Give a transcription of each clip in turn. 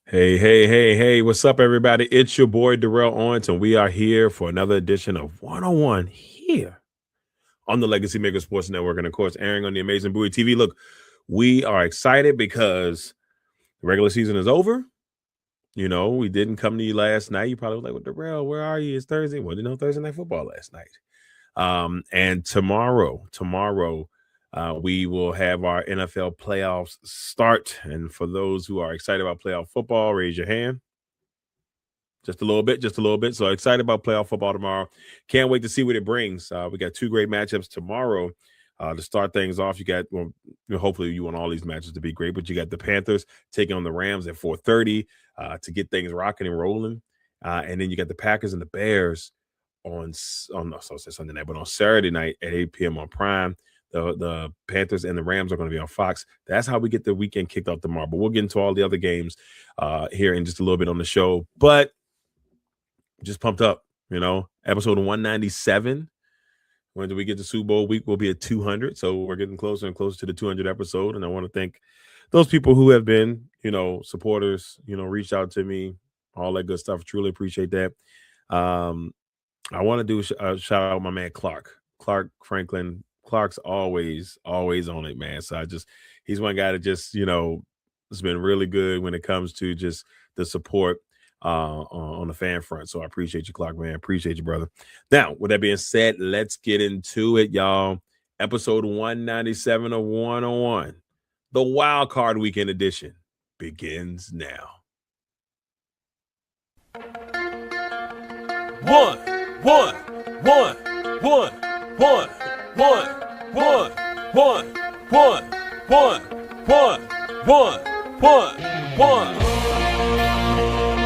Hey, what's up, everybody? It's your boy, Darrell Owens, and we are here for another edition of 101 here on the Legacy Maker Sports Network, and of course, airing on the Amazing Bowie TV. Look, we are excited because the regular season is over. You know, we didn't come to you last night. You probably was like, well, Darrell, where are you? It's Thursday. Well, Thursday Night Football last night. And tomorrow, we will have our NFL playoffs start. And for those who are excited about playoff football, raise your hand. Just a little bit. So excited about playoff football tomorrow. Can't wait to see what it brings. We got two great matchups tomorrow to start things off. You got, hopefully you want all these matches to be great, but you got the Panthers taking on the Rams at 4:30 to get things rocking and rolling. And then you got the Packers and the Bears on Sunday night, but on Saturday night at 8 p.m. on Prime. The Panthers and the Rams are going to be on Fox. That's how we get the weekend kicked off tomorrow. But we'll get into all the other games here in just a little bit on the show. But just pumped up, episode 197. When do we get to Super Bowl week? We'll be at 200. So we're getting closer and closer to the 200 episode. And I want to thank those people who have been, supporters, reached out to me, all that good stuff. Truly appreciate that. I want to do a shout out my man, Clark Franklin. Clark's always on it, man. So he's one guy that just, has been really good when it comes to just the support on the fan front. So I appreciate you, Clark, man. Appreciate you, brother. Now, with that being said, let's get into it, y'all. Episode 197 of 101, the Wildcard Weekend edition, begins now. One.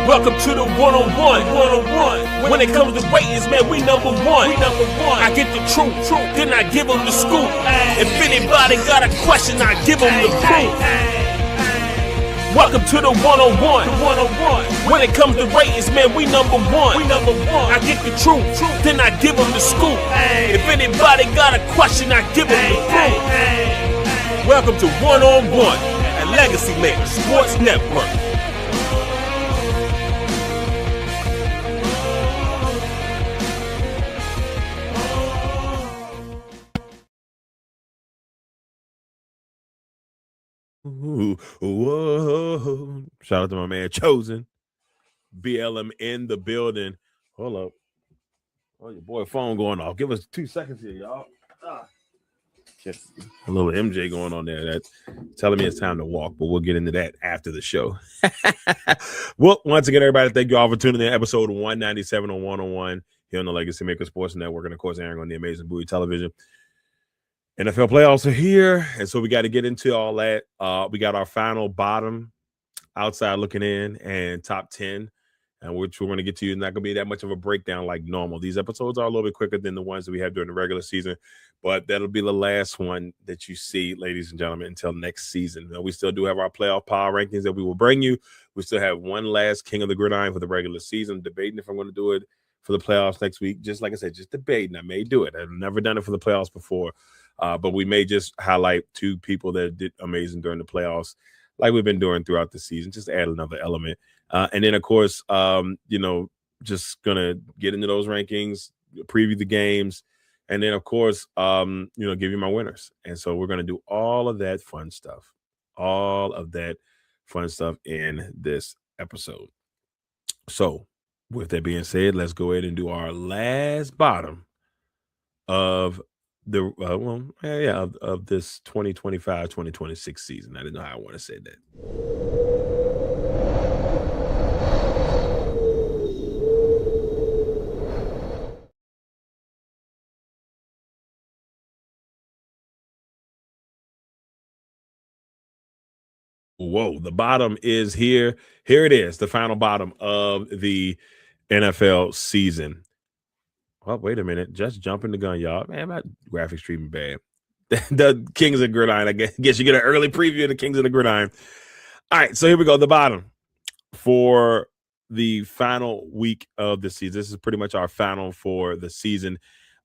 Welcome to the 101. When it comes to ratings, man, we number one. I get the truth, then I give them the scoop. If anybody got a question, I give them the proof. Welcome to the 101. When it comes to ratings, man, we number one. I get the truth, then I give them the scoop. If anybody got a question, I give them the proof. Welcome to 101 at Legacy Maker Sports Network. Whoa. Shout out to my man Chosen. BLM in the building. Hold up. Oh, your boy phone going off. Give us 2 seconds here, y'all. Just a little MJ going on there. That's telling me it's time to walk, but we'll get into that after the show. Well, once again, everybody, thank you all for tuning in. Episode 197 on 101 here on the Legacy Maker Sports Network, and of course, airing on the Amazing Bowie Television. NFL playoffs are here, and so we got to get into all that. We got our final bottom, outside looking in, and top 10, and which we're going to get to. It's not going to be that much of a breakdown like normal. These episodes are a little bit quicker than the ones that we have during the regular season, but that'll be the last one that you see, ladies and gentlemen, until next season. Now, we still do have our playoff power rankings that we will bring you. We still have one last King of the Gridiron for the regular season, debating if I'm going to do it for the playoffs next week. Just like I said, just debating. I may do it. I've never done it for the playoffs before. But we may just highlight two people that did amazing during the playoffs, like we've been doing throughout the season, just add another element. And then, of course, just going to get into those rankings, preview the games, and then, of course, give you my winners. And so we're going to do all of that fun stuff in this episode. So with that being said, let's go ahead and do our last bottom of the of this 2025-2026 season. I didn't know how I want to say that. Whoa, the bottom is here. Here it is, the final bottom of the NFL season. Oh, wait a minute. Just jumping the gun, y'all. Man, my graphics treatment bad. The Kings of Gridiron. I guess you get an early preview of the Kings of the Gridiron. All right, so here we go. The bottom for the final week of the season. This is pretty much our final for the season.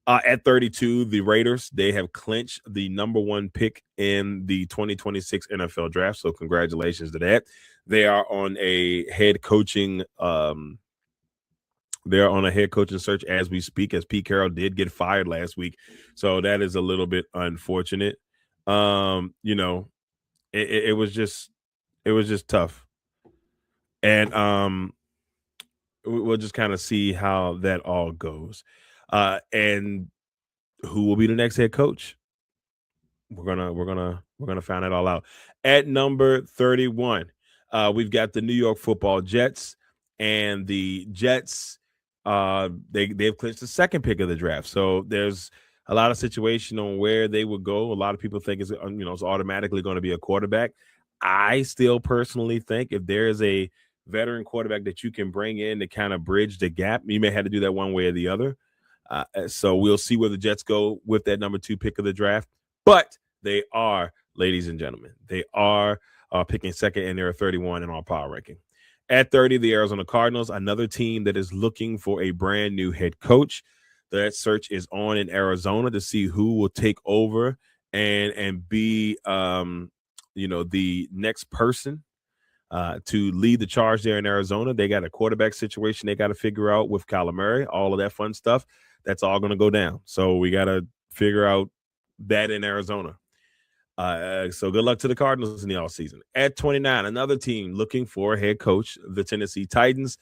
At 32, the Raiders, they have clinched the number one pick in the 2026 NFL draft. So congratulations to that. They are on a head coaching they're on a head coaching search as we speak, as Pete Carroll did get fired last week. So that is a little bit unfortunate. You know, it was just tough. And we'll just kind of see how that all goes. And who will be the next head coach? We're gonna find it all out. At number 31, we've got the New York Football Jets, and the Jets. They've clinched the second pick of the draft, so there's a lot of situation on where they would go. A lot of people think it's automatically going to be a quarterback. I still personally think if there is a veteran quarterback that you can bring in to kind of bridge the gap, you may have to do that one way or the other. So we'll see where the Jets go with that number 2 pick of the draft. But they are, ladies and gentlemen, they are picking second, and they're 31 in our power ranking. At 30, the Arizona Cardinals, another team that is looking for a brand new head coach. That search is on in Arizona to see who will take over and be the next person to lead the charge there in Arizona. They got a quarterback situation they got to figure out with Kyler Murray, all of that fun stuff. That's all going to go down. So we got to figure out that in Arizona. So good luck to the Cardinals in the offseason. At 29, another team looking for a head coach, the Tennessee Titans.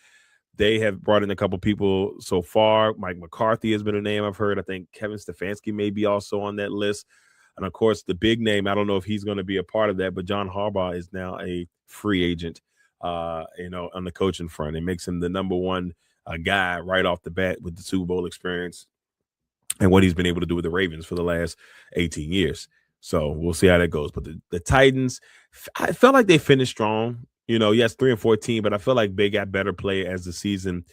They have brought in a couple people so far. Mike McCarthy has been a name I've heard. I think Kevin Stefanski may be also on that list. And, of course, the big name, I don't know if he's going to be a part of that, but John Harbaugh is now a free agent, on the coaching front. It makes him the number one guy right off the bat with the Super Bowl experience and what he's been able to do with the Ravens for the last 18 years. So we'll see how that goes. But the Titans, I felt like they finished strong. Yes, 3-14, but I feel like they got better play as the season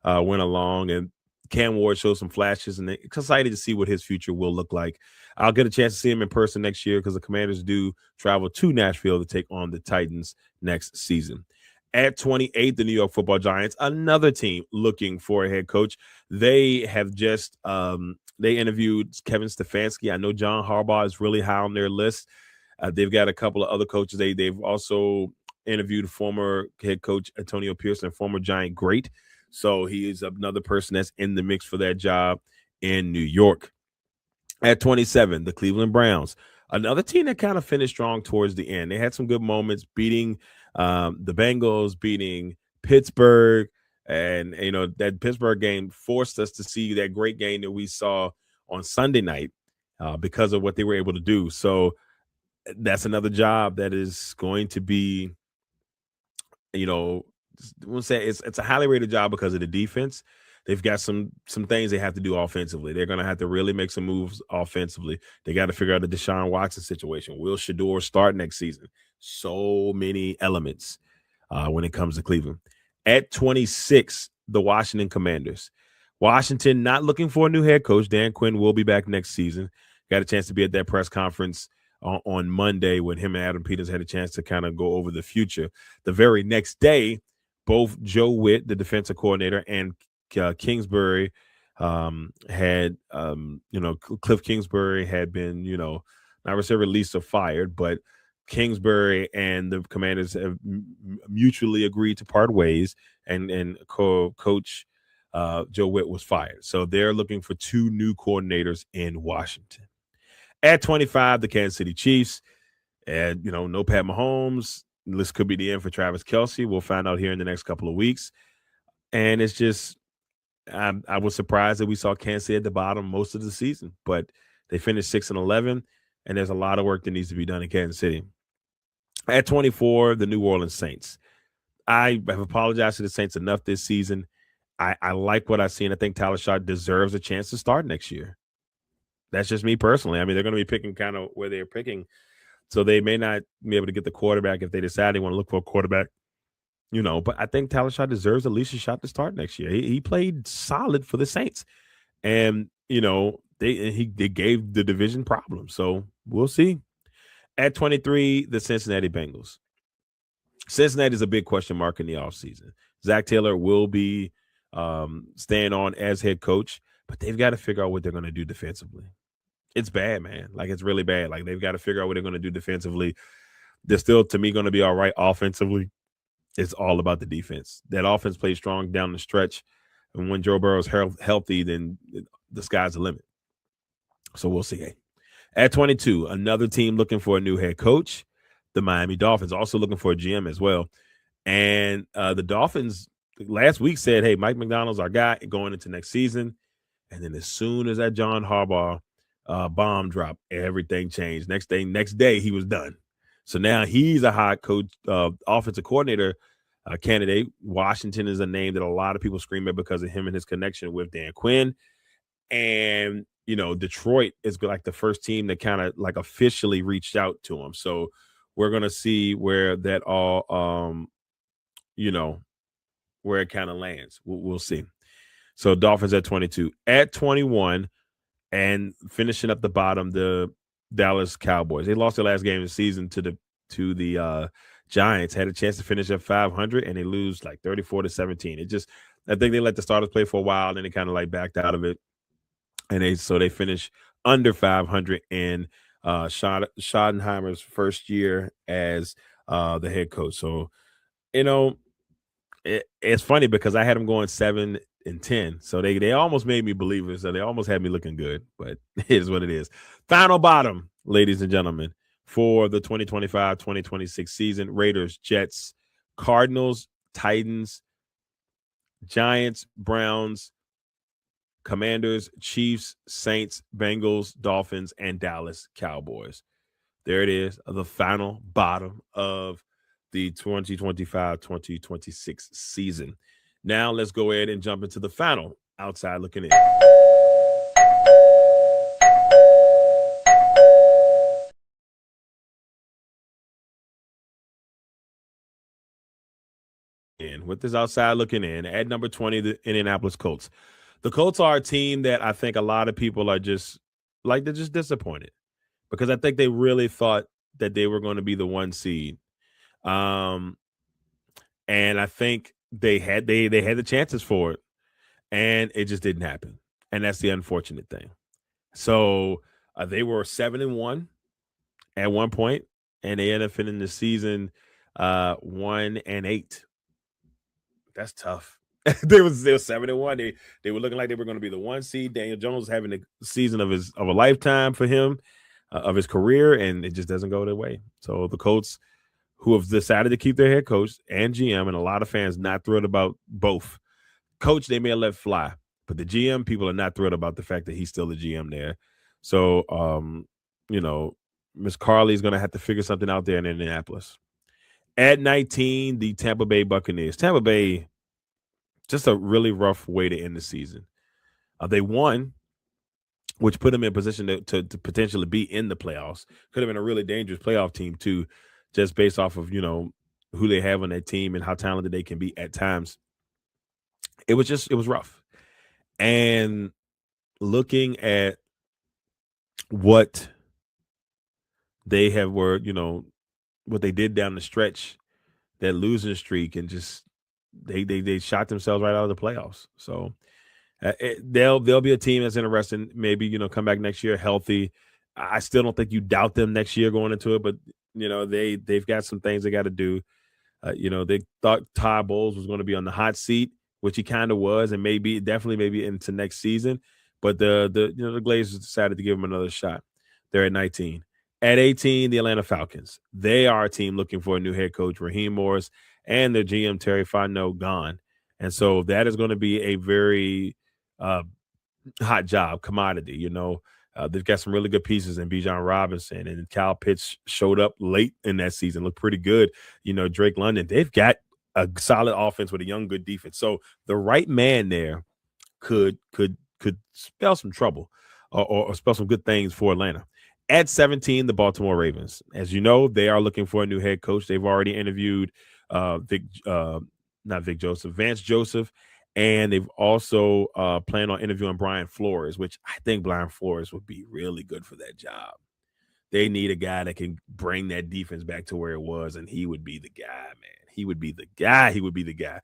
went along. And Cam Ward showed some flashes, and excited to see what his future will look like. I'll get a chance to see him in person next year because the Commanders do travel to Nashville to take on the Titans next season. At 28, the New York Football Giants, another team looking for a head coach. They have just they interviewed Kevin Stefanski. I know John Harbaugh is really high on their list. They've got a couple of other coaches. They've also interviewed former head coach Antonio Pearson, former Giant great. So he is another person that's in the mix for that job in New York. At 27, the Cleveland Browns, another team that kind of finished strong towards the end. They had some good moments beating the Bengals, beating Pittsburgh. And, that Pittsburgh game forced us to see that great game that we saw on Sunday night because of what they were able to do. So that's another job that is going to be, we'll say it's a highly rated job because of the defense. They've got some things they have to do offensively. They're going to have to really make some moves offensively. They got to figure out the Deshaun Watson situation. Will Shedeur start next season? So many elements when it comes to Cleveland. At 26, the Washington Commanders. Washington not looking for a new head coach. Dan Quinn will be back next season. Got a chance to be at that press conference on Monday when him and Adam Peters had a chance to kind of go over the future. The very next day, both Joe Witt, the defensive coordinator, and Kingsbury had, Cliff Kingsbury had been, not necessarily released or fired, but Kingsbury and the Commanders have mutually agreed to part ways, and coach Joe Witt was fired. So they're looking for 2 new coordinators in Washington. At 25, the Kansas City Chiefs, and, no Pat Mahomes. This could be the end for Travis Kelce. We'll find out here in the next couple of weeks. And it's just, I was surprised that we saw Kansas City at the bottom most of the season, but they finished 6-11, and there's a lot of work that needs to be done in Kansas City. At 24, the New Orleans Saints. I have apologized to the Saints enough this season. I like what I've seen. I think Tyler Shaw deserves a chance to start next year. That's just me personally. I mean, they're going to be picking kind of where they're picking, so they may not be able to get the quarterback if they decide they want to look for a quarterback. But I think Tyler Shaw deserves at least a shot to start next year. He played solid for the Saints, and they gave the division problems. So we'll see. At 23, the Cincinnati Bengals. Cincinnati is a big question mark in the offseason. Zach Taylor will be staying on as head coach, but they've got to figure out what they're going to do defensively. It's bad, man. Like, it's really bad. Like, they've got to figure out what they're going to do defensively. They're still, to me, going to be all right offensively. It's all about the defense. That offense plays strong down the stretch. And when Joe Burrow's healthy, then the sky's the limit. So we'll see. At 22, another team looking for a new head coach, the Miami Dolphins, also looking for a GM as well. And the Dolphins last week said, hey, Mike McDonald's our guy going into next season. And then as soon as that John Harbaugh bomb dropped, everything changed. Next day, he was done. So now he's a hot coach, offensive coordinator candidate. Washington is a name that a lot of people scream at because of him and his connection with Dan Quinn. And, Detroit is like the first team that kind of like officially reached out to him. So we're going to see where that all, where it kind of lands. We'll see. So Dolphins at 22. At 21 and finishing up the bottom, the Dallas Cowboys. They lost their last game of the season to the Giants. Had a chance to finish at 500, and they lose like 34-17. I think they let the starters play for a while, and then they kind of like backed out of it. And they finish under 500 in Schottenheimer's first year as the head coach. So, it's funny because I had them going 7-10. So they almost made me believe it. So they almost had me looking good, but it is what it is. Final bottom, ladies and gentlemen, for the 2025-2026 season: Raiders, Jets, Cardinals, Titans, Giants, Browns, Commanders, Chiefs, Saints, Bengals, Dolphins, and Dallas Cowboys. There it is, the final bottom of the 2025-2026 season. Now let's go ahead and jump into the final outside looking in. With this outside looking in, at number 20, the Indianapolis Colts. The Colts are a team that I think a lot of people are they're just disappointed because I think they really thought that they were going to be the 1 seed. And I think they had the chances for it, and it just didn't happen. And that's the unfortunate thing. So they were 7-1 at one point, and they ended up finishing the season 1-8. That's tough. They were 7-1. They were looking like they were going to be the 1 seed. Daniel Jones having a season of a lifetime for him, of his career, and it just doesn't go their way. So the Colts, who have decided to keep their head coach and GM, and a lot of fans not thrilled about both. Coach, they may have let fly, but the GM, people are not thrilled about the fact that he's still the GM there. So, Miss Carly's going to have to figure something out there in Indianapolis. At 19, the Tampa Bay Buccaneers. Tampa Bay, just a really rough way to end the season. They won, which put them in position to potentially be in the playoffs. Could have been a really dangerous playoff team too, just based off of, who they have on that team and how talented they can be at times. It was rough. And looking at what they what they did down the stretch, that losing streak, and just they shot themselves right out of the playoffs. So they'll be a team that's interesting. Maybe, come back next year healthy. I still don't think you doubt them next year going into it, but they've got some things they got to do. They thought Todd Bowles was going to be on the hot seat, which he kind of was, and definitely into next season. But the Glazers decided to give him another shot. They're at 19. At 18, the Atlanta Falcons. They are a team looking for a new head coach, Raheem Morris, and their GM, Terry Fontenot, gone. And so that is going to be a very hot job, commodity. They've got some really good pieces in Bijan Robinson, and Kyle Pitts showed up late in that season, looked pretty good. Drake London. They've got a solid offense with a young, good defense. So the right man there could spell some trouble or spell some good things for Atlanta. At 17, the Baltimore Ravens. As you know, they are looking for a new head coach. They've already interviewed Vance Joseph, and they've also planned on interviewing Brian Flores, which I think Brian Flores would be really good for that job. They need a guy that can bring that defense back to where it was, and he would be the guy, man. He would be the guy.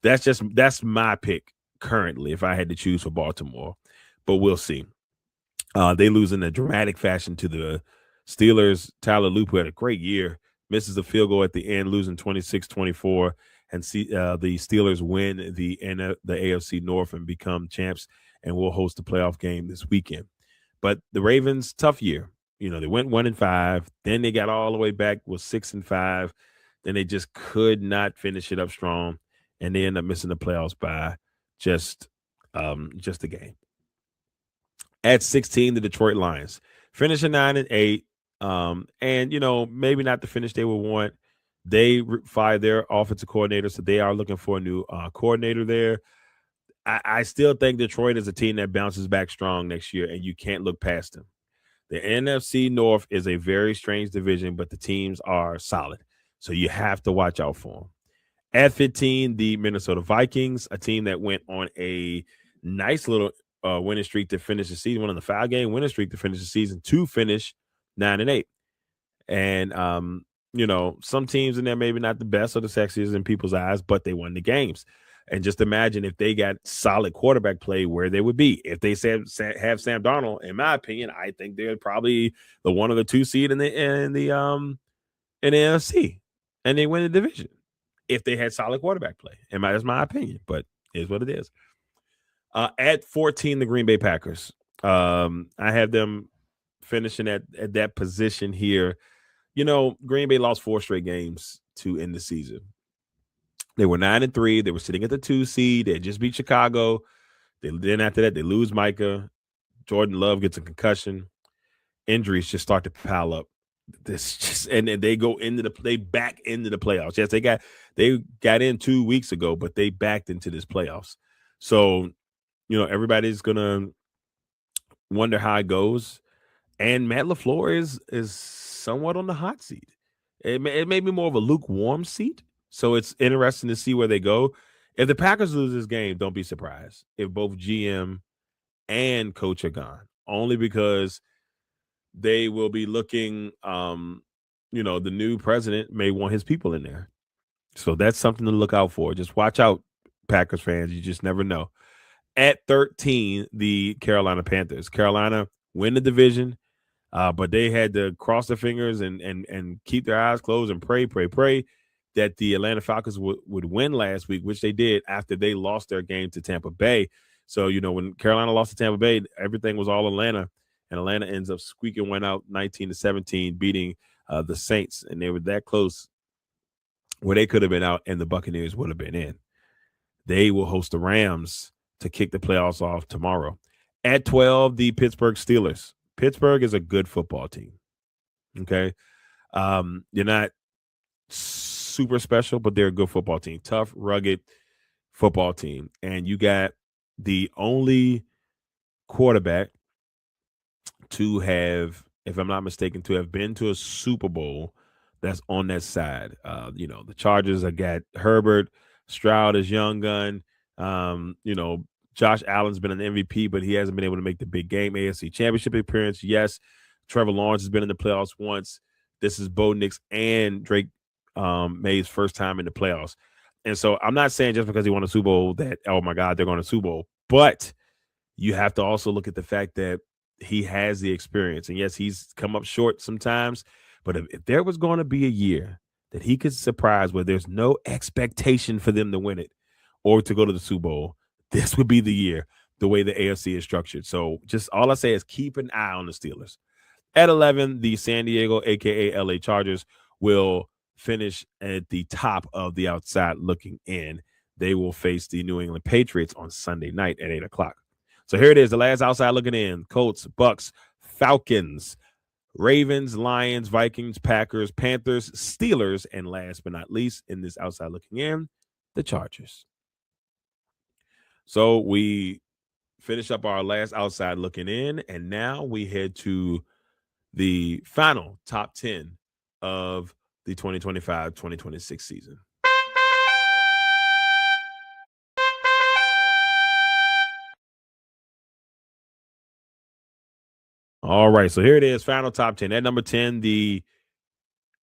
That's my pick currently if I had to choose for Baltimore. but we'll see. They lose in a dramatic fashion to the Steelers. Tyler Lupu had a great year, misses a field goal at the end, losing 26-24, and the Steelers win the AFC North and become champs, and will host the playoff game this weekend. But the Ravens, tough year. They went 1-5, then they got all the way back, was 6-5, then they just could not finish it up strong, and they end up missing the playoffs by just a game. At 16, the Detroit Lions finishing 9-8, and maybe not the finish they would want. They fired their offensive coordinator, so they are looking for a new coordinator there. I still think Detroit is a team that bounces back strong next year, and you can't look past them. The NFC North is a very strange division, but the teams are solid, so you have to watch out for them. At 15, the Minnesota Vikings, a team that went on a nice little winning streak to finish the season, went on the 5-game winning streak to finish the season, to finish 9-8. And some teams in there maybe not the best or the sexiest in people's eyes, but they won the games. And just imagine if they got solid quarterback play, where they would be. If they have Sam Darnold, in my opinion, I think they're probably the 1 or the 2 seed in the NFC, and they win the division if they had solid quarterback play. That's my opinion, but it is what it is. At 14, the Green Bay Packers. I have them finishing at that position here. Green Bay lost 4 straight games to end the season. They were 9-3. They were sitting at the 2 seed. They just beat Chicago. Then after that, they lose Micah. Jordan Love gets a concussion. Injuries just start to pile up. And they back into the playoffs. Yes, they got in 2 weeks ago, but they backed into this playoffs. So, everybody's gonna wonder how it goes. And Matt LaFleur is somewhat on the hot seat. It may be more of a lukewarm seat. So it's interesting to see where they go. If the Packers lose this game, don't be surprised if both GM and coach are gone, only because they will be looking, the new president may want his people in there. So that's something to look out for. Just watch out, Packers fans. You just never know. At 13, the Carolina Panthers. Carolina win the division, but they had to cross their fingers and keep their eyes closed and pray that the Atlanta Falcons would win last week, which they did after they lost their game to Tampa Bay. So, when Carolina lost to Tampa Bay, everything was all Atlanta, and Atlanta ends up squeaking one out 19-17, beating the Saints, and they were that close where they could have been out and the Buccaneers would have been in. They will host the Rams to kick the playoffs off tomorrow. At 12, the Pittsburgh Steelers. Pittsburgh is a good football team. Okay. They're not super special, but they're a good football team. Tough, rugged football team. And you got the only quarterback to have, if I'm not mistaken, to have been to a Super Bowl that's on that side. The Chargers have got Herbert. Stroud is young gun. Josh Allen's been an MVP, but he hasn't been able to make the big game. AFC Championship appearance, yes. Trevor Lawrence has been in the playoffs once. This is Bo Nix and Drake May's first time in the playoffs. And so I'm not saying just because he won a Super Bowl that, oh my God, they're going to Super Bowl. But you have to also look at the fact that he has the experience. And yes, he's come up short sometimes. But if there was going to be a year that he could surprise where there's no expectation for them to win it or to go to the Super Bowl, this would be the year, the way the AFC is structured. So just all I say is keep an eye on the Steelers. At 11, the San Diego, a.k.a. LA Chargers, will finish at the top of the outside looking in. They will face the New England Patriots on Sunday night at 8 o'clock. So here it is, the last outside looking in. Colts, Bucks, Falcons, Ravens, Lions, Vikings, Packers, Panthers, Steelers, and last but not least in this outside looking in, the Chargers. So we finish up our last outside looking in, and now we head to the final top 10 of the 2025-2026 season. All right, so here it is, final top 10. At number 10, the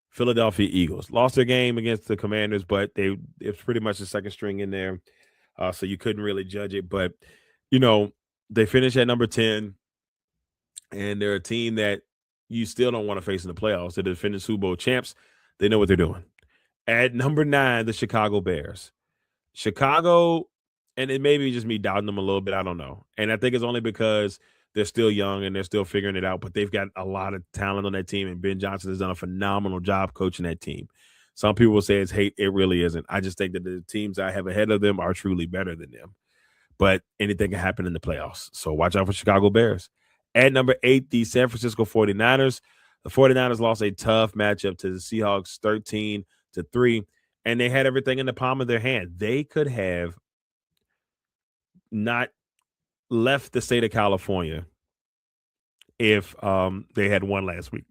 Philadelphia Eagles lost their game against the Commanders, but it's pretty much the second string in there, so you couldn't really judge it. But, They finish at number 10, and they're a team that you still don't want to face in the playoffs. They're the defending Super Bowl champs. They know what they're doing. At number 9, the Chicago Bears. Chicago, and it may be just me doubting them a little bit. I don't know. And I think it's only because they're still young and they're still figuring it out, but they've got a lot of talent on that team, and Ben Johnson has done a phenomenal job coaching that team. Some people will say it's hate. It really isn't. I just think that the teams I have ahead of them are truly better than them. But anything can happen in the playoffs. So watch out for Chicago Bears. At number 8, the San Francisco 49ers. The 49ers lost a tough matchup to the Seahawks 13-3, and they had everything in the palm of their hand. They could have not left the state of California if they had won last week.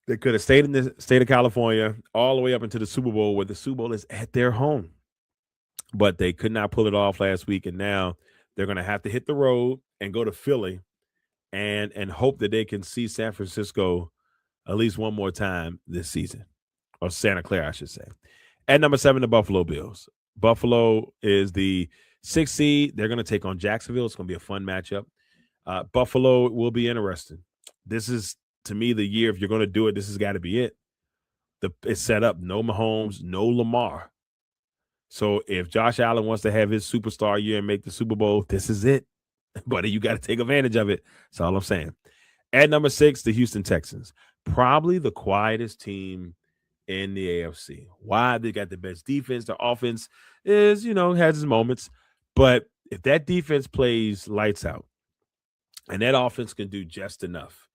They could have stayed in the state of California all the way up into the Super Bowl, where the Super Bowl is at their home. But they could not pull it off last week, and now they're going to have to hit the road and go to Philly and hope that they can see San Francisco at least one more time this season, or Santa Clara, I should say. At number 7, the Buffalo Bills. Buffalo is the 6th seed. They're going to take on Jacksonville. It's going to be a fun matchup. Buffalo will be interesting. This is, to me, the year. If you're going to do it, this has got to be it. It's set up. No Mahomes, no Lamar. So if Josh Allen wants to have his superstar year and make the Super Bowl, this is it. Buddy, you got to take advantage of it. That's all I'm saying. At number 6, the Houston Texans. Probably the quietest team in the AFC. Why? They got the best defense. Their offense is, has its moments. But if that defense plays lights out and that offense can do just enough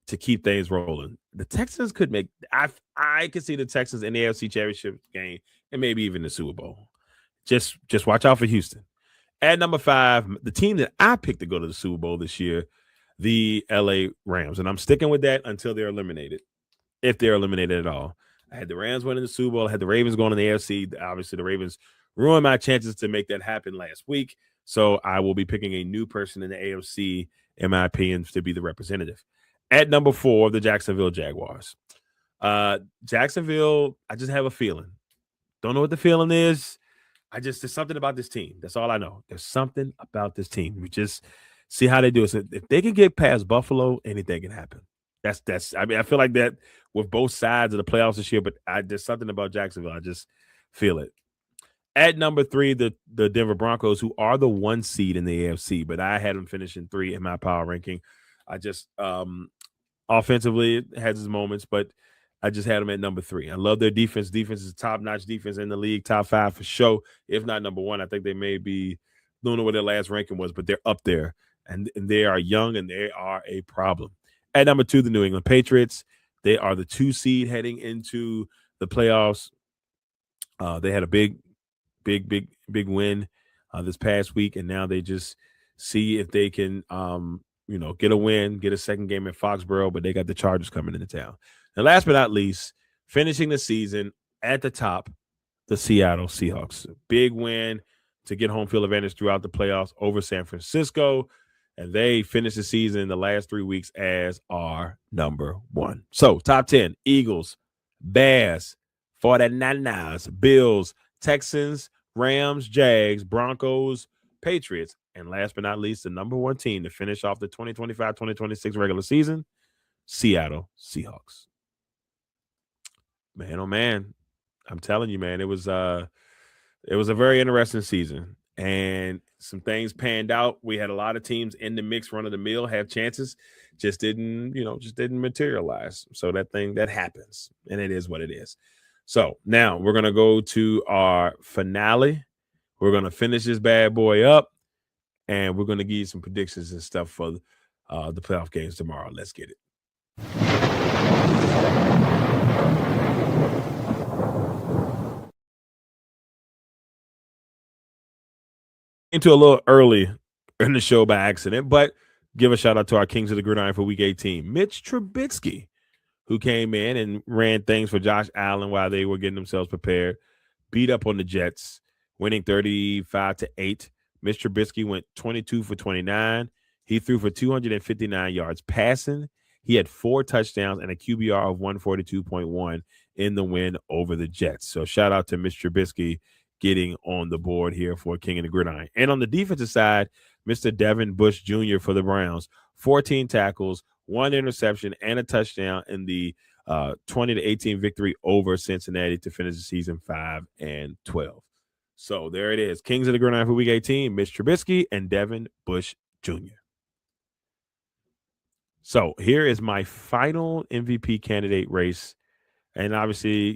to keep things rolling, the Texans could make – I could see the Texans in the AFC Championship game and maybe even the Super Bowl. Just watch out for Houston. At number 5, the team that I picked to go to the Super Bowl this year, the LA Rams. And I'm sticking with that until they're eliminated, if they're eliminated at all. I had the Rams winning the Super Bowl. I had the Ravens going in the AFC. Obviously, the Ravens ruined my chances to make that happen last week. So I will be picking a new person in the AFC, in my opinion, to be the representative. At number 4, the Jacksonville Jaguars. Jacksonville, I just have a feeling. Don't know what the feeling is. There's something about this team. That's all I know. There's something about this team. We just see how they do it. So if they can get past Buffalo, anything can happen. I feel like that with both sides of the playoffs this year, but there's something about Jacksonville. I just feel it. At number 3, the Denver Broncos, who are the 1 seed in the AFC, but I had them finishing 3 in my power ranking. I just offensively it has its moments, but I just had them at number 3. I love their defense. Defense is top-notch defense in the league, top 5 for sure, if not number 1. I think they may be, don't know what their last ranking was, but they're up there, and they are young, and they are a problem. At number 2, the New England Patriots. They are the 2 seed heading into the playoffs. They had a big win this past week, and now they just see if they can, get a win, get a second game in Foxborough, but they got the Chargers coming into town. And last but not least, finishing the season at the top, the Seattle Seahawks. Big win to get home field advantage throughout the playoffs over San Francisco, and they finished the season in the last 3 weeks as our number 1. So, top 10, Eagles, Bears, 49ers, Bills, Texans, Rams, Jags, Broncos, Patriots, and last but not least, the number 1 team to finish off the 2025-2026 regular season, Seattle Seahawks. Man, oh man, I'm telling you, man, it was a very interesting season, and some things panned out. We had a lot of teams in the mix, run of the mill, have chances, just didn't materialize. So that happens, and it is what it is. So now we're gonna go to our finale. We're gonna finish this bad boy up, and we're gonna give you some predictions and stuff for the playoff games tomorrow. Let's get it. Into a little early in the show by accident, but give a shout out to our Kings of the Gridiron for Week 18, Mitch Trubisky, who came in and ran things for Josh Allen while they were getting themselves prepared, beat up on the Jets, winning 35-8. Mitch Trubisky went 22 for 29. He threw for 259 yards passing. He had 4 touchdowns and a QBR of 142.1 in the win over the Jets. So shout out to Mitch Trubisky getting on the board here for King of the Gridiron. And on the defensive side, Mr. Devin Bush Jr. for the Browns. 14 tackles, 1 interception, and a touchdown in the 20-18 victory over Cincinnati to finish the season 5-12. So there it is. Kings of the Gridiron for Week 18, Mitch Trubisky and Devin Bush Jr. So here is my final MVP candidate race. And obviously,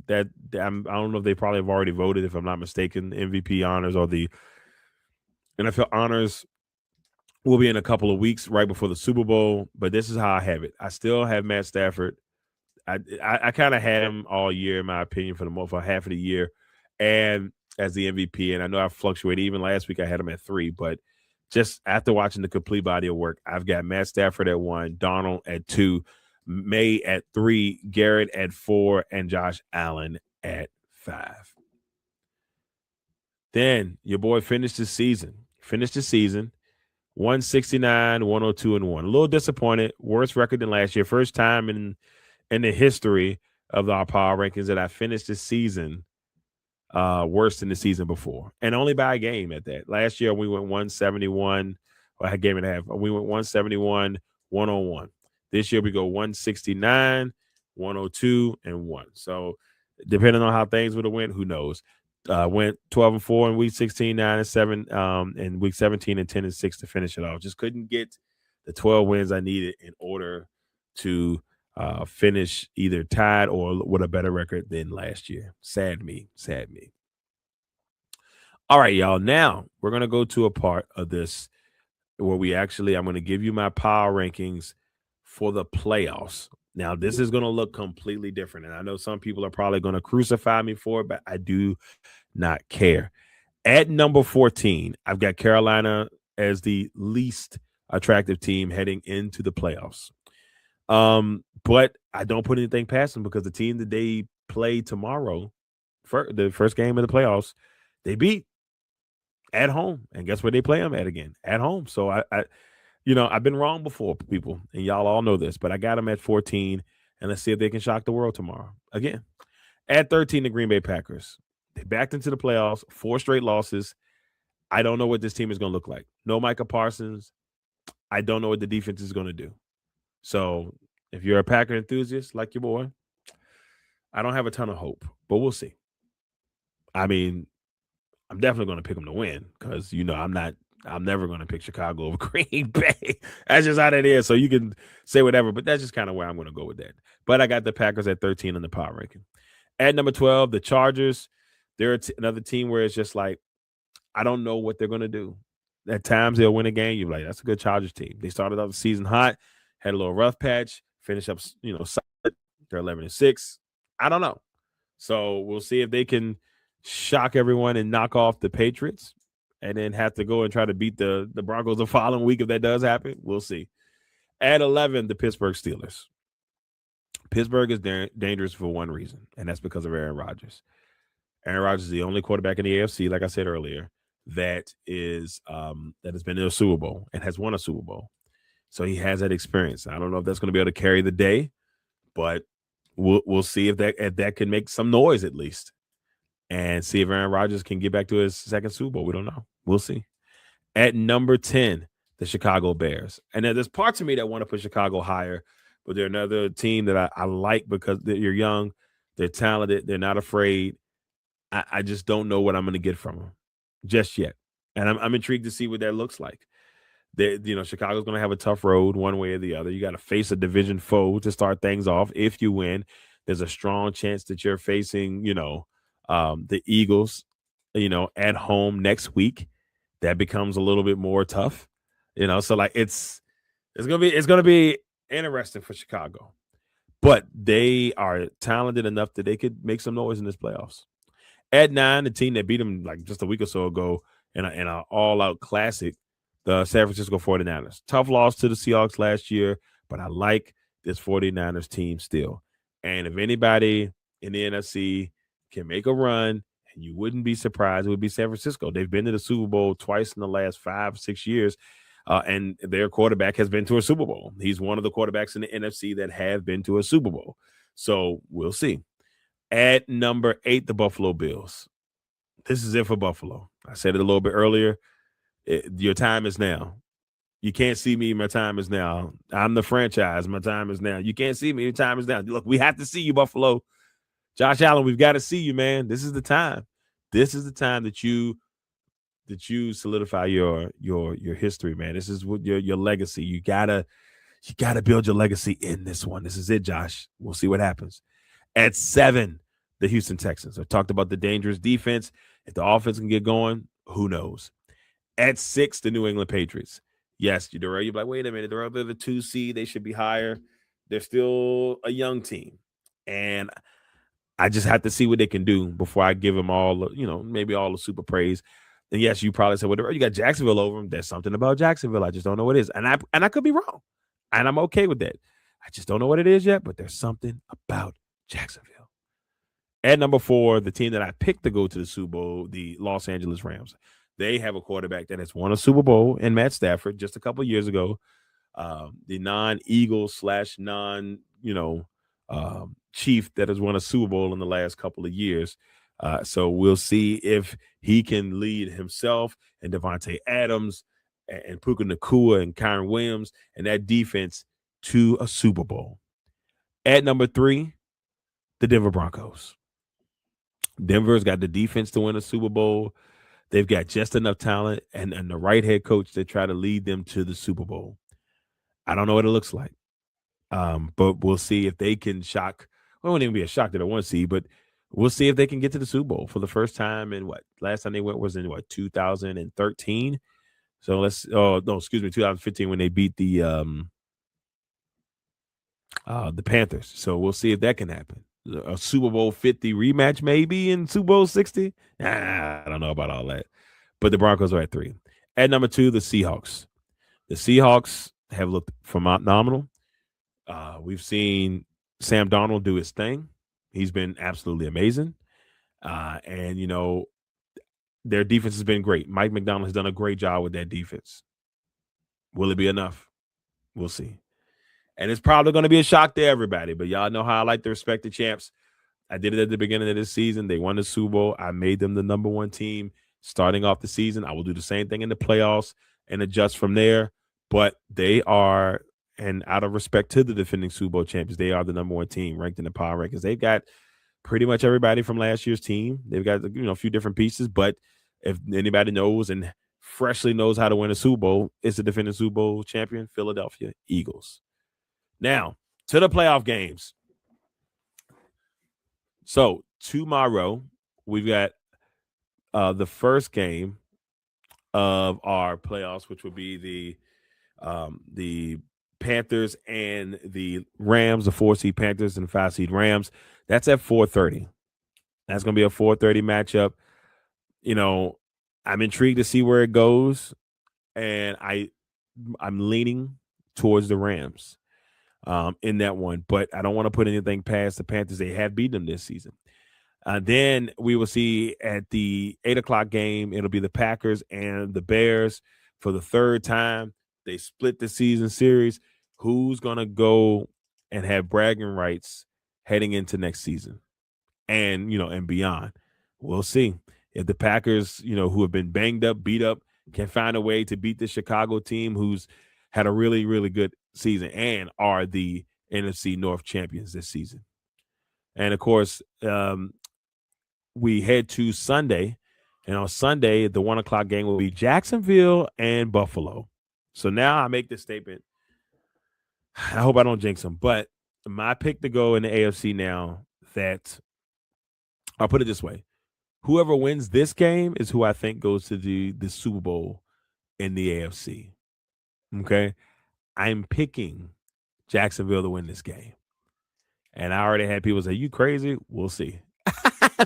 that I don't know if they probably have already voted, if I'm not mistaken. The MVP honors or the NFL honors will be in a couple of weeks right before the Super Bowl. But this is how I have it. I still have Matt Stafford. I kind of had him all year, in my opinion, for half of the year, and as the MVP. And I know I fluctuated. Even last week I had him at 3, but just after watching the complete body of work, I've got Matt Stafford at 1, Donald at 2, May at 3, Garrett at 4, and Josh Allen at 5. Then your boy finished the season 169, 102, and 1. A little disappointed. Worse record than last year. First time in the history of our power rankings that I finished the season worse than the season before, and only by a game at that. Last year we went 171, or a game and a half. We went 171, 101. This year we go 169, 102, and 1. So depending on how things would have went, who knows? Went 12-4 in week 16, 9-7 in week 17, and 10-6 to finish it off. Just couldn't get the 12 wins I needed in order to finish either tied or with a better record than last year. Sad me. All right, y'all. Now we're going to go to a part of this where I'm going to give you my power rankings for the playoffs. Now, this is going to look completely different. And I know some people are probably going to crucify me for it, but I do not care. At number 14, I've got Carolina as the least attractive team heading into the playoffs. But I don't put anything past them, because the team that they play tomorrow, for the first game of the playoffs, they beat at home. And guess where they play them at again? At home. So I've been wrong before, people, and y'all all know this, but I got them at 14, and let's see if they can shock the world tomorrow again. At 13, the Green Bay Packers. They backed into the playoffs, 4 straight losses. I don't know what this team is going to look like. No Micah Parsons. I don't know what the defense is going to do. So if you're a Packer enthusiast like your boy, I don't have a ton of hope, but we'll see. I mean, I'm definitely going to pick them to win, because I'm never going to pick Chicago over Green Bay. That's just how that is. So you can say whatever, but that's just kind of where I'm going to go with that. But I got the Packers at 13 in the power ranking. At number 12, the Chargers. They're another team where it's just like, I don't know what they're going to do. At times they'll win a game. You're like, that's a good Chargers team. They started off the season hot, had a little rough patch, finished up, solid. They're 11-6. I don't know. So we'll see if they can shock everyone and knock off the Patriots, and then have to go and try to beat the Broncos the following week. If that does happen, we'll see. At 11, the Pittsburgh Steelers. Pittsburgh is dangerous for one reason, and that's because of Aaron Rodgers. Aaron Rodgers is the only quarterback in the AFC, like I said earlier, that has been in a Super Bowl and has won a Super Bowl. So he has that experience. I don't know if that's going to be able to carry the day, but we'll see if that can make some noise at least, and see if Aaron Rodgers can get back to his second Super Bowl. We don't know. We'll see. At number 10, the Chicago Bears. And then there's parts of me that want to put Chicago higher, but they're another team that I like because they're young, they're talented, they're not afraid. I just don't know what I'm going to get from them just yet. And I'm intrigued to see what that looks like. Chicago's going to have a tough road one way or the other. You got to face a division foe to start things off. If you win, there's a strong chance that you're facing, the Eagles, at home next week. That becomes a little bit more tough, So like it's gonna be interesting for Chicago, but they are talented enough that they could make some noise in this playoffs. At 9, the team that beat them like just a week or so ago in an all-out classic, the San Francisco 49ers. Tough loss to the Seahawks last year, but I like this 49ers team still. And if anybody in the NFC can make a run, and you wouldn't be surprised, it would be San Francisco. They've been to the Super Bowl twice in the last 5-6 years, and their quarterback has been to a Super Bowl. He's one of the quarterbacks in the NFC that have been to a Super Bowl. So we'll see. At number 8, the Buffalo Bills. This is it for Buffalo. I said it a little bit earlier. Your time is now. You can't see me. My time is now. I'm the franchise. My time is now. You can't see me. Your time is now. Look, we have to see you, Buffalo. Josh Allen, we've got to see you, man. This is the time. This is the time that you solidify your history, man. This is what your legacy. You gotta build your legacy in this one. This is it, Josh. We'll see what happens. At 7, the Houston Texans. I talked about the dangerous defense. If the offense can get going, who knows? At 6, the New England Patriots. Yes, Darrell, you're like, wait a minute. They're the 2 seed. They should be higher. They're still a young team. And I just have to see what they can do before I give them all, maybe all the super praise. And yes, you probably said, well, you got Jacksonville over them. There's something about Jacksonville. I just don't know what it is. And I could be wrong. And I'm okay with that. I just don't know what it is yet, but there's something about Jacksonville. At number 4, the team that I picked to go to the Super Bowl, the Los Angeles Rams. They have a quarterback that has won a Super Bowl in Matt Stafford just a couple of years ago. The non-Eagles / non, chief that has won a Super Bowl in the last couple of years. So we'll see if he can lead himself and Devontae Adams and Puka Nacua and Kyron Williams and that defense to a Super Bowl. At number 3, the Denver Broncos. Denver's got the defense to win a Super Bowl. They've got just enough talent and the right head coach to try to lead them to the Super Bowl. I don't know what it looks like, but we'll see if they can shock. Well, it wouldn't even be a shock that I want to see, but we'll see if they can get to the Super Bowl for the first time in last time they went was in 2013. So 2015 when they beat the Panthers. So we'll see if that can happen. A Super Bowl 50 rematch maybe in Super Bowl 60. I don't know about all that. But the Broncos are at 3. At number 2, the Seahawks. The Seahawks have looked phenomenal. We've seen Sam Darnold do his thing. He's been absolutely amazing. And, their defense has been great. Mike McDonald has done a great job with that defense. Will it be enough? We'll see. And it's probably going to be a shock to everybody, but y'all know how I like to respect the champs. I did it at the beginning of this season. They won the Super Bowl. I made them the number 1 team starting off the season. I will do the same thing in the playoffs and adjust from there. But they are, and out of respect to the defending Super Bowl champions, they are the number 1 team ranked in the power rankings. They've got pretty much everybody from last year's team. They've got a few different pieces, but if anybody knows and freshly knows how to win a Super Bowl, it's the defending Super Bowl champion, Philadelphia Eagles. Now, to the playoff games. So, tomorrow, we've got the first game of our playoffs, which will be the Panthers and the Rams, the 4-seed Panthers and the 5-seed Rams. That's at 4:30. That's going to be a 4:30 matchup. I'm intrigued to see where it goes, and I'm leaning towards the Rams. In that one, but I don't want to put anything past the Panthers. They have beaten them this season. Then we will see at the 8:00 game, it'll be the Packers and the Bears for the 3rd time. They split the season series. Who's going to go and have bragging rights heading into next season and, and beyond? We'll see. If the Packers, who have been banged up, beat up, can find a way to beat the Chicago team who's had a really, really good season and are the NFC North champions this season. And, of course, we head to Sunday. And on Sunday, the 1:00 game will be Jacksonville and Buffalo. So now I make this statement. I hope I don't jinx them. But my pick to go in the AFC now, that I'll put it this way. Whoever wins this game is who I think goes to the Super Bowl in the AFC. Okay? I'm picking Jacksonville to win this game. And I already had people say, you crazy? We'll see.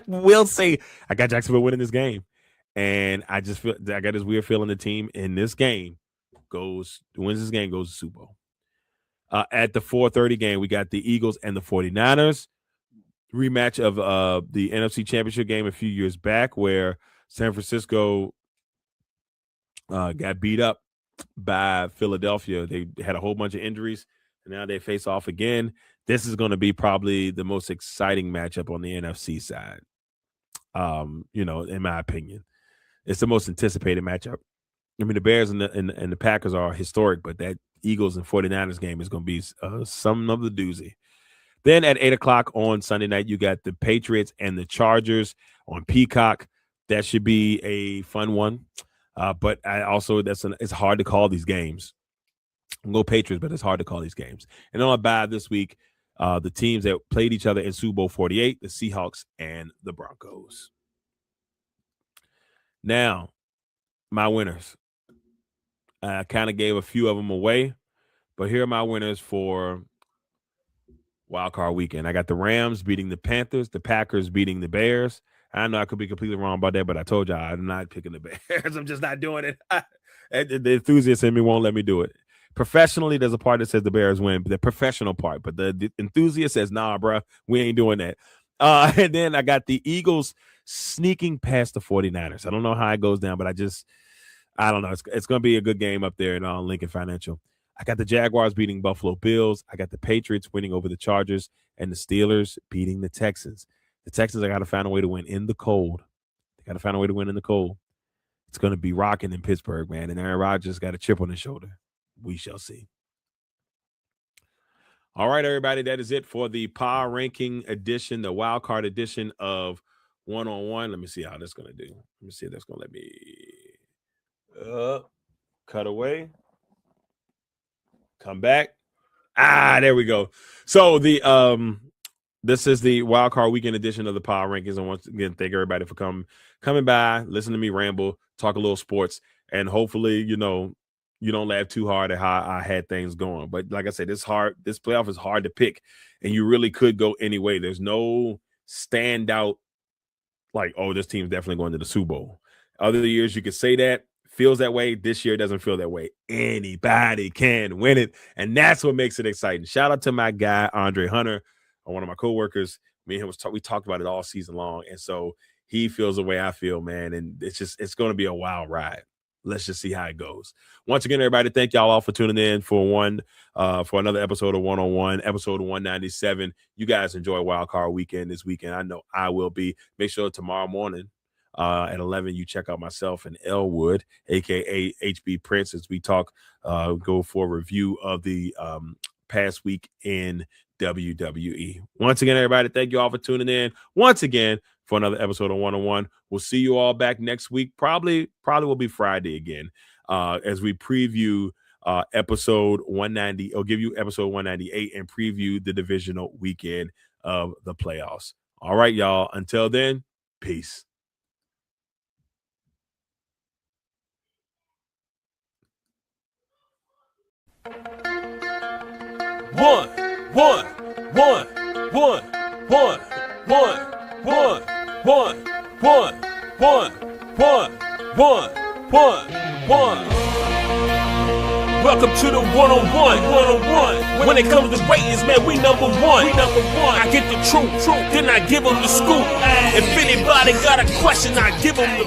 We'll see. I got Jacksonville winning this game. And I just feel I got this weird feeling the team in this game wins this game, goes to Super Bowl. At the 4:30 game, we got the Eagles and the 49ers. Rematch of the NFC Championship game a few years back where San Francisco got beat up by Philadelphia. They had a whole bunch of injuries, and now they face off again. This is going to be probably the most exciting matchup on the NFC side. In my opinion, it's the most anticipated matchup. I mean, the Bears and the Packers are historic, but that Eagles and 49ers game is going to be some of the doozy. Then at 8 o'clock on Sunday night, you got the Patriots and the Chargers on Peacock. That should be a fun one. But it's hard to call these games. Go Patriots, but it's hard to call these games. And on a bye this week, the teams that played each other in Super Bowl 48, the Seahawks and the Broncos. Now, my winners. I kind of gave a few of them away, but here are my winners for Wildcard Weekend. I got the Rams beating the Panthers, the Packers beating the Bears. I know I could be completely wrong about that, but I told y'all I'm not picking the Bears. I'm just not doing it. The enthusiast in me won't let me do it. Professionally, there's a part that says the Bears win, the professional part, but the enthusiast says, nah, bro, we ain't doing that. And then I got the Eagles sneaking past the 49ers. I don't know how it goes down, but I don't know. It's going to be a good game up there in Lincoln Financial. I got the Jaguars beating Buffalo Bills. I got the Patriots winning over the Chargers and the Steelers beating the Texans. The Texans, I got to find a way to win in the cold. They got to find a way to win in the cold. It's going to be rocking in Pittsburgh, man. And Aaron Rodgers got a chip on his shoulder. We shall see. All right, everybody. That is it for the power ranking edition, the wild card edition of one-on-one. Let me see how that's going to do. Let me see if that's going to let me cut away. Come back. There we go. So this is the Wild Card Weekend edition of the Power Rankings. And once again, thank everybody for coming by, listen to me ramble, talk a little sports, and hopefully, you don't laugh too hard at how I had things going. But like I said, this playoff is hard to pick, and you really could go any way. There's no standout like, oh, this team's definitely going to the Super Bowl. Other years you could say that. Feels that way. This year doesn't feel that way. Anybody can win it, and that's what makes it exciting. Shout out to my guy Andre Hunter, one of my coworkers. Me and him we talked about it all season long, and so he feels the way I feel, man. And it's going to be a wild ride. Let's just see how it goes. Once again, everybody, thank y'all all for tuning in for another episode of One-on-One, episode 197. You guys enjoy Wild Card Weekend this weekend. I know I will be. Make sure tomorrow morning at 11, you check out myself and Elwood, aka HB Prince, as we go for a review of the past week in WWE. Once again, everybody, thank you all for tuning in once again for another episode of One-on-One. We'll see you all back next week. Probably will be Friday again, as we preview episode 190, or give you episode 198 and preview the divisional weekend of the playoffs. All right, y'all. Until then, peace. One. Welcome to the one-on-one. When it comes to ratings, man, we number one. I get the truth, then I give them the scoop. If anybody got a question, I give them the